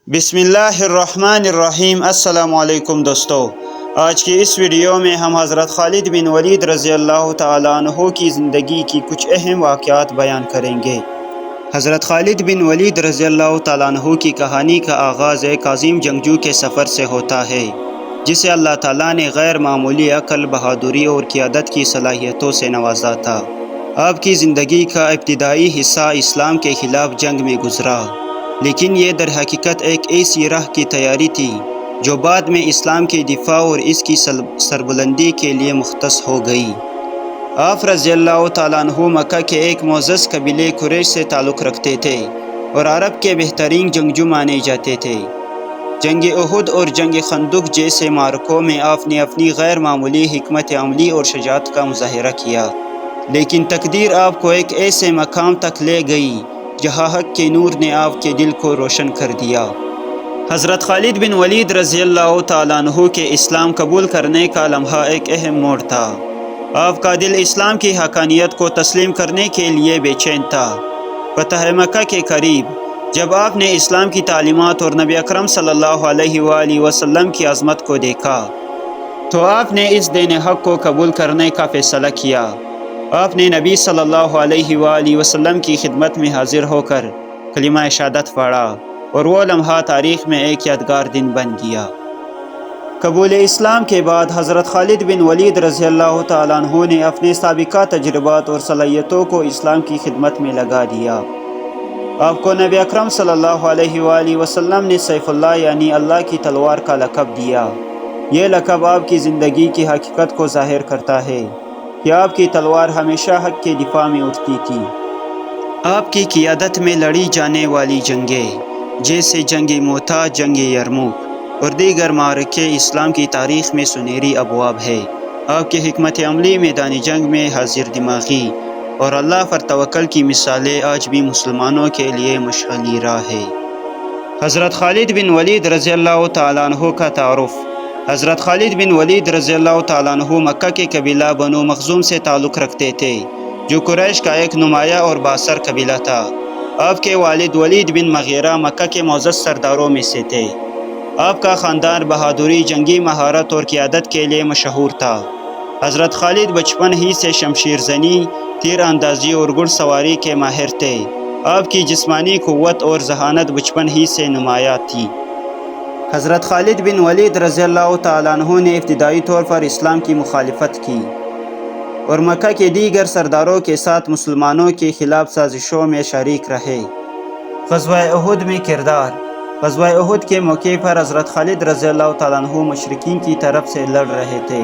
بسم اللہ الرحمن الرحیم۔ السلام علیکم دوستو، آج کی اس ویڈیو میں ہم حضرت خالد بن ولید رضی اللہ تعالیٰ عنہ کی زندگی کی کچھ اہم واقعات بیان کریں گے۔ حضرت خالد بن ولید رضی اللہ تعالیٰ عنہ کی کہانی کا آغاز ایک عظیم جنگجو کے سفر سے ہوتا ہے، جسے اللہ تعالیٰ نے غیر معمولی عقل، بہادری اور قیادت کی صلاحیتوں سے نوازا تھا۔ آپ کی زندگی کا ابتدائی حصہ اسلام کے خلاف جنگ میں گزرا، لیکن یہ در حقیقت ایک ایسی راہ کی تیاری تھی جو بعد میں اسلام کے دفاع اور اس کی سربلندی کے لیے مختص ہو گئی۔ آپ رضی اللہ تعالیٰ عنہ مکہ کے ایک معزز قبیلے قریش سے تعلق رکھتے تھے اور عرب کے بہترین جنگجو مانے جاتے تھے۔ جنگ احد اور جنگ خندق جیسے معرکوں میں آپ نے اپنی غیر معمولی حکمت عملی اور شجاعت کا مظاہرہ کیا، لیکن تقدیر آپ کو ایک ایسے مقام تک لے گئی جہاں حق کے نور نے آپ کے دل کو روشن کر دیا۔ حضرت خالد بن ولید رضی اللہ تعالیٰ عنہ کے اسلام قبول کرنے کا لمحہ ایک اہم موڑ تھا۔ آپ کا دل اسلام کی حقانیت کو تسلیم کرنے کے لیے بے چین تھا۔ فتح مکہ کے قریب جب آپ نے اسلام کی تعلیمات اور نبی اکرم صلی اللہ علیہ وآلہ وسلم کی عظمت کو دیکھا تو آپ نے اس دین حق کو قبول کرنے کا فیصلہ کیا۔ آپ نے نبی صلی اللہ علیہ وآلہ وسلم کی خدمت میں حاضر ہو کر کلمہ شہادت پڑھا اور وہ لمحہ تاریخ میں ایک یادگار دن بن گیا۔ قبول اسلام کے بعد حضرت خالد بن ولید رضی اللہ تعالیٰ عنہ نے اپنے سابقہ تجربات اور صلاحیتوں کو اسلام کی خدمت میں لگا دیا۔ آپ کو نبی اکرم صلی اللہ علیہ وآلہ وسلم نے سیف اللہ یعنی اللہ کی تلوار کا لقب دیا۔ یہ لقب آپ کی زندگی کی حقیقت کو ظاہر کرتا ہے کہ آپ کی تلوار ہمیشہ حق کے دفاع میں اٹھتی تھی۔ آپ کی قیادت میں لڑی جانے والی جنگیں جیسے جنگ موتا، جنگ یرموک اور دیگر معرکے اسلام کی تاریخ میں سنہری ابواب ہے۔ آپ کی حکمت عملی، میدان جنگ میں حاضر دماغی اور اللہ پر توکل کی مثالیں آج بھی مسلمانوں کے لیے مشعل راہ ہے۔ حضرت خالد بن ولید رضی اللہ تعالیٰ عنہ کا تعارف۔ حضرت خالد بن ولید رضی اللہ تعالیٰ عنہ مکہ کے قبیلہ بنو مخزوم سے تعلق رکھتے تھے، جو قریش کا ایک نمایاں اور بااثر قبیلہ تھا۔ آپ کے والد ولید بن مغیرہ مکہ کے معزز سرداروں میں سے تھے۔ آپ کا خاندان بہادری، جنگی مہارت اور قیادت کے لیے مشہور تھا۔ حضرت خالد بچپن ہی سے شمشیر زنی، تیر اندازی اور گھڑ سواری کے ماہر تھے۔ آپ کی جسمانی قوت اور ذہانت بچپن ہی سے نمایاں تھی۔ حضرت خالد بن ولید رضی اللہ تعالیٰ عنہ نے ابتدائی طور پر اسلام کی مخالفت کی اور مکہ کے دیگر سرداروں کے ساتھ مسلمانوں کے خلاف سازشوں میں شریک رہے۔ غزوہ احد میں کردار۔ غزوہ احد کے موقع پر حضرت خالد رضی اللہ تعالیٰ عنہ مشرکین کی طرف سے لڑ رہے تھے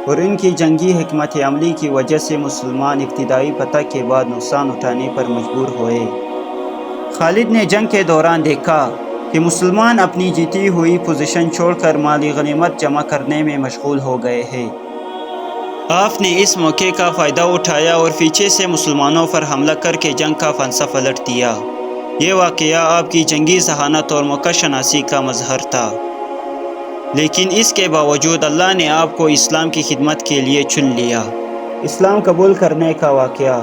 اور ان کی جنگی حکمت عملی کی وجہ سے مسلمان ابتدائی فتح کے بعد نقصان اٹھانے پر مجبور ہوئے۔ خالد نے جنگ کے دوران دیکھا کہ مسلمان اپنی جیتی ہوئی پوزیشن چھوڑ کر مالی غنیمت جمع کرنے میں مشغول ہو گئے ہیں۔ آپ نے اس موقع کا فائدہ اٹھایا اور پیچھے سے مسلمانوں پر حملہ کر کے جنگ کا فنسہ پلٹ دیا۔ یہ واقعہ آپ کی جنگی ذہانت اور موقع شناسی کا مظہر تھا، لیکن اس کے باوجود اللہ نے آپ کو اسلام کی خدمت کے لیے چن لیا۔ اسلام قبول کرنے کا واقعہ۔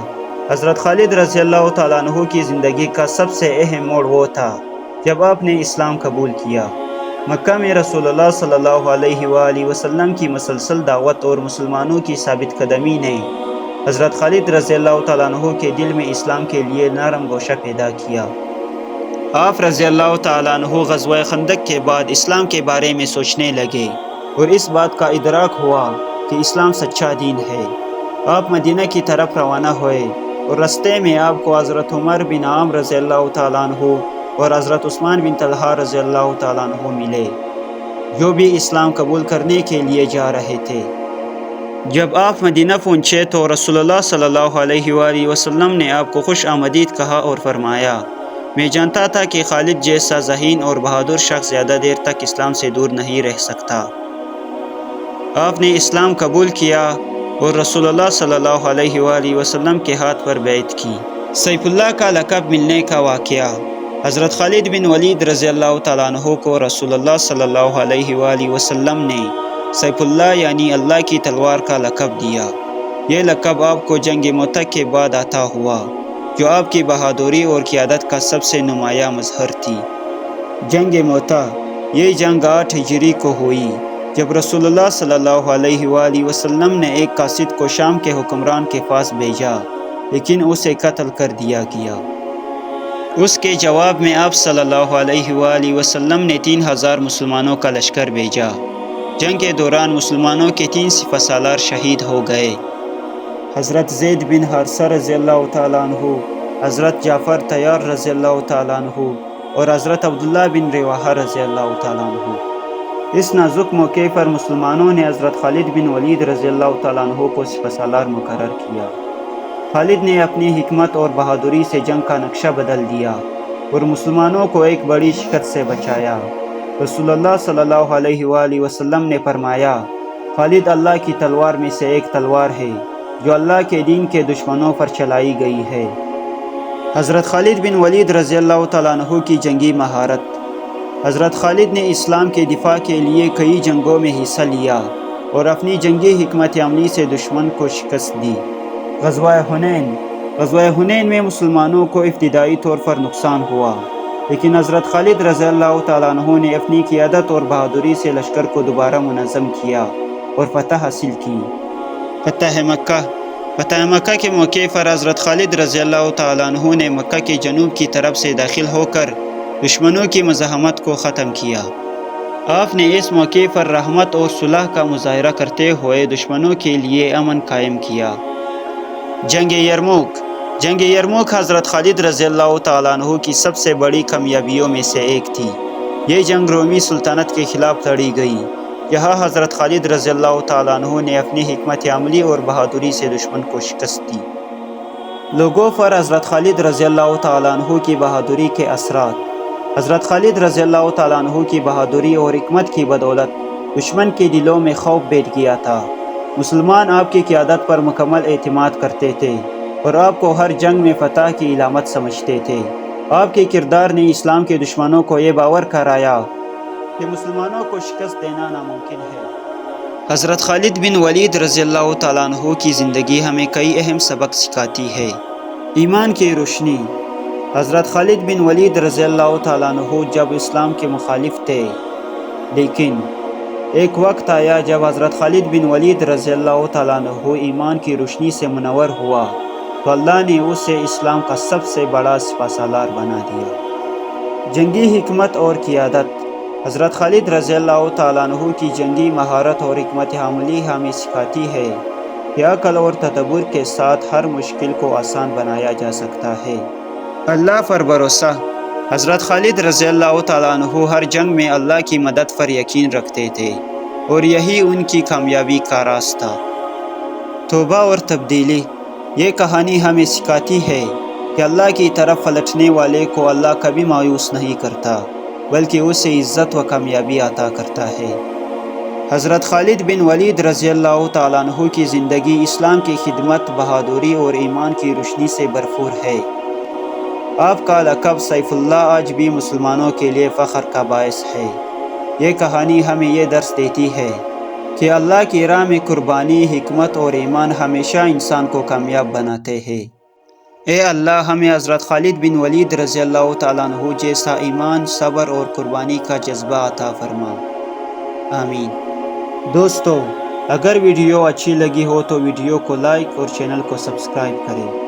حضرت خالد رضی اللہ تعالیٰ عنہ کی زندگی کا سب سے اہم موڑ وہ تھا جب آپ نے اسلام قبول کیا۔ مکہ میں رسول اللہ صلی اللہ علیہ وآلہ وسلم کی مسلسل دعوت اور مسلمانوں کی ثابت قدمی نے حضرت خالد رضی اللہ تعالیٰ عنہ کے دل میں اسلام کے لیے نرم گوشہ پیدا کیا۔ آپ رضی اللہ تعالیٰ عنہ غزوہ خندق کے بعد اسلام کے بارے میں سوچنے لگے اور اس بات کا ادراک ہوا کہ اسلام سچا دین ہے۔ آپ مدینہ کی طرف روانہ ہوئے اور رستے میں آپ کو حضرت عمر بن عامر رضی اللہ تعالیٰ عنہ اور حضرت عثمان بن طلحہ رضی اللہ تعالیٰ عنہ ملے، جو بھی اسلام قبول کرنے کے لیے جا رہے تھے۔ جب آپ مدینہ پہنچے تو رسول اللہ صلی اللہ علیہ وآلہ وسلم نے آپ کو خوش آمدید کہا اور فرمایا، میں جانتا تھا کہ خالد جیسا ذہین اور بہادر شخص زیادہ دیر تک اسلام سے دور نہیں رہ سکتا۔ آپ نے اسلام قبول کیا اور رسول اللہ صلی اللہ علیہ وآلہ وسلم کے ہاتھ پر بیعت کی۔ سیف اللہ کا لقب ملنے کا واقعہ۔ حضرت خالد بن ولید رضی اللہ تعالیٰ عنہ کو رسول اللہ صلی اللہ علیہ وآلہ وسلم نے سیف اللہ یعنی اللہ کی تلوار کا لقب دیا۔ یہ لقب آپ کو جنگ موتا کے بعد عطا ہوا، جو آپ کی بہادری اور قیادت کا سب سے نمایاں مظہر تھی۔ جنگ موتا، یہ جنگ 8 ہجری کو ہوئی جب رسول اللہ صلی اللہ علیہ وآلہ وسلم نے ایک قاصد کو شام کے حکمران کے پاس بھیجا، لیکن اسے قتل کر دیا گیا۔ اس کے جواب میں آپ صلی اللہ علیہ وآلہ وسلم نے 3000 مسلمانوں کا لشکر بھیجا۔ جنگ کے دوران مسلمانوں کے 3 سپہ سالار شہید ہو گئے۔ حضرت زید بن حارثہ رضی اللہ تعالیٰ عنہ، حضرت جعفر طیار رضی اللہ تعالیٰ عنہ اور حضرت عبداللہ بن رواحہ رضی اللہ تعالیٰ عنہ۔ اس نازک موقع پر مسلمانوں نے حضرت خالد بن ولید رضی اللہ تعالیٰ عنہ کو سپہ سالار مقرر کیا۔ خالد نے اپنی حکمت اور بہادری سے جنگ کا نقشہ بدل دیا اور مسلمانوں کو ایک بڑی شکست سے بچایا۔ رسول اللہ صلی اللہ علیہ وآلہ وسلم نے فرمایا، خالد اللہ کی تلوار میں سے ایک تلوار ہے جو اللہ کے دین کے دشمنوں پر چلائی گئی ہے۔ حضرت خالد بن ولید رضی اللہ تعالیٰ عنہ کی جنگی مہارت۔ حضرت خالد نے اسلام کے دفاع کے لیے کئی جنگوں میں حصہ لیا اور اپنی جنگی حکمت عملی سے دشمن کو شکست دی۔ غزوہ حنین۔ غزوہ حنین میں مسلمانوں کو ابتدائی طور پر نقصان ہوا، لیکن حضرت خالد رضی اللہ تعالیٰ عنہ نے اپنی قیادت اور بہادری سے لشکر کو دوبارہ منظم کیا اور فتح حاصل کی۔ فتح مکہ۔ فتح مکہ کے موقع پر حضرت خالد رضی اللہ تعالیٰ عنہ نے مکہ کے جنوب کی طرف سے داخل ہو کر دشمنوں کی مزاحمت کو ختم کیا۔ آپ نے اس موقع پر رحمت اور صلح کا مظاہرہ کرتے ہوئے دشمنوں کے لیے امن قائم کیا۔ جنگ یرموک۔ جنگ یرموک حضرت خالد رضی اللہ تعالیٰ عنہ کی سب سے بڑی کامیابیوں میں سے ایک تھی۔ یہ جنگ رومی سلطنت کے خلاف لڑی گئی، یہاں حضرت خالد رضی اللہ تعالیٰ عنہ نے اپنی حکمت عملی اور بہادری سے دشمن کو شکست دی۔ لوگوں پر حضرت خالد رضی اللہ تعالیٰ عنہ کی بہادری کے اثرات۔ حضرت خالد رضی اللہ تعالیٰ عنہ کی بہادری اور حکمت کی بدولت دشمن کے دلوں میں خوف بیٹھ گیا تھا۔ مسلمان آپ کی قیادت پر مکمل اعتماد کرتے تھے اور آپ کو ہر جنگ میں فتح کی علامت سمجھتے تھے۔ آپ کے کردار نے اسلام کے دشمنوں کو یہ باور کرایا کہ مسلمانوں کو شکست دینا ناممکن ہے۔ حضرت خالد بن ولید رضی اللہ تعالیٰ عنہ کی زندگی ہمیں کئی اہم سبق سکھاتی ہے۔ ایمان کی روشنی۔ حضرت خالد بن ولید رضی اللہ تعالیٰ عنہ جب اسلام کے مخالف تھے، لیکن ایک وقت آیا جب حضرت خالد بن ولید رضی اللہ تعالیٰ عنہ ایمان کی روشنی سے منور ہوا تو اللہ نے اسے اسلام کا سب سے بڑا سپہ سالار بنا دیا۔ جنگی حکمت اور قیادت۔ حضرت خالد رضی اللہ تعالیٰ عنہ کی جنگی مہارت اور حکمت عملی ہمیں سکھاتی ہے کہ عقل اور تدبر کے ساتھ ہر مشکل کو آسان بنایا جا سکتا ہے۔ اللہ پر بھروسہ۔ حضرت خالد رضی اللہ تعالیٰ عنہ ہر جنگ میں اللہ کی مدد پر یقین رکھتے تھے اور یہی ان کی کامیابی کا راز تھا۔ توبہ اور تبدیلی۔ یہ کہانی ہمیں سکھاتی ہے کہ اللہ کی طرف پلٹنے والے کو اللہ کبھی مایوس نہیں کرتا، بلکہ اسے عزت و کامیابی عطا کرتا ہے۔ حضرت خالد بن ولید رضی اللہ تعالیٰ عنہ کی زندگی اسلام کی خدمت، بہادری اور ایمان کی روشنی سے بھرپور ہے۔ آپ کا لقب سیف اللہ آج بھی مسلمانوں کے لیے فخر کا باعث ہے۔ یہ کہانی ہمیں یہ درس دیتی ہے کہ اللہ کی راہ میں قربانی، حکمت اور ایمان ہمیشہ انسان کو کامیاب بناتے ہیں۔ اے اللہ ہمیں حضرت خالد بن ولید رضی اللہ تعالیٰ عنہ جیسا ایمان، صبر اور قربانی کا جذبہ عطا فرما۔ آمین۔ دوستو، اگر ویڈیو اچھی لگی ہو تو ویڈیو کو لائک اور چینل کو سبسکرائب کریں۔